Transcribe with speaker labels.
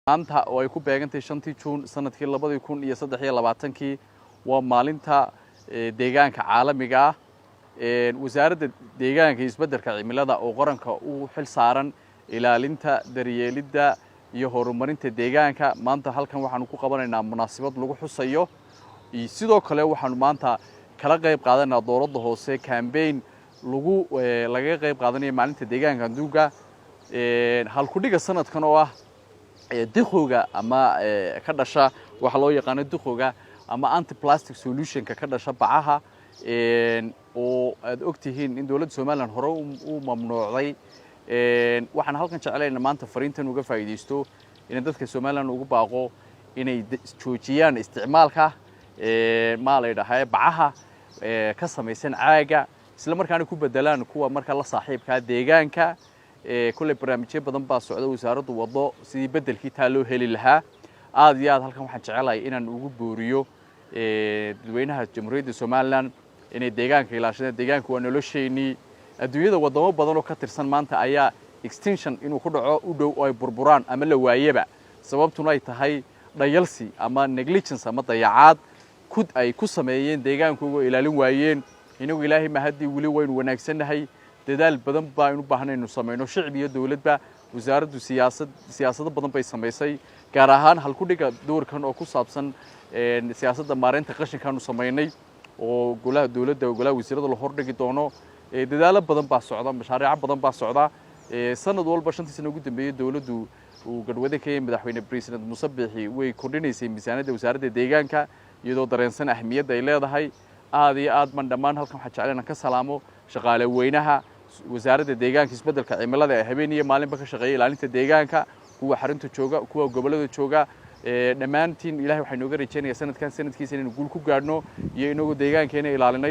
Speaker 1: maanta oo ay ku beegantay 5 Juun sanadkii 2023 waa maalinta deegaanka caalamiga ah wasaaradda deegaanka isbeddelka cimilada oo qaranka u xil saaran ilaalinta daryeelidda iyo horumarinta deegaanka maanta halkan waxaanu ku qabanaynaa munaasabad lagu xusayo sidoo kale waxaanu maanta kala qayb qaadanaa dowladda hoose campaign laga qayb qaadanayo maalinta deegaanka adduunka halkudhiga sanadkan oo ah diqowga ama ka dhasha waxa loo yaqaan diqowga ama anti plastic solution ka dhasha bacaha oo aad ogtihiin in dawladda Soomaaliland hore u mamnuucday waxaan halkan jecelaynaa maanta fariintan uga faa'iideysto in dadka Soomaaliland ugu baaqo inay joojiyaan isticmaalka ma la yiraahdo bacaha ka samaysan caaga isla markaana ku bedelaan kuwa marka la saaxiibka deegaanka كل برنامجية بدن باس سعودة وزارة وضع سدي بدل كي تالو هلي لها عادي هذا هالكم حن شغالي إن نوجو بوريو دوينها جمهورية الصوماليلاند إن الدجاج كيلاشنا الدجاج هو نلوشيني الدنيا ده وضعه بدنه كتر سن مانتا أيا extension إنه كده عودو أي بربران أمله وايبة سبب تناي تهاي ريالسي أما negligence أما ضياعات كود أي كوسمين دجاج كوجو إلى لين وايين إنه إلهي ما هدي ولي وين ونكسن هاي dadaal badan baa inuu baahnayno sameeyno shacbiga dawladda wasaaraddu siyaasadda badan bay sameysay gaar ahaan hal ku dhiga doorkan oo ku saabsan siyaasadda maareynta qashinka aanu sameeynay oo golaha dawladda golaha wasiirada la hordhigi doono dadaal badan baa socda mashaariic badan baa socda sanad walba 5 sano ugu dambeeyay dawladdu uu gadwada ka madaxweyne president Muuse Biixi way kordhinaysay miisaaniyadda wasaaradda deegaanka iyadoo dareensan ahmiyadda ay leedahay aad iyo aad man dhamaan halkan waxa jecelahay ka salaamo shaqaale weynaha wasaaradda deegaanka isbeddelka cimilada ee habeenimo maalinba ka shaqeeyay ilaalinta deegaanka kuwa xarunta jooga kuwa gobolada jooga dhamaantiin ilaahay waxay nooga rajaynayaa sanadkan sanadkiisa inaynu guul ku gaadhno iyo inagoo deegaankeena ilaalinay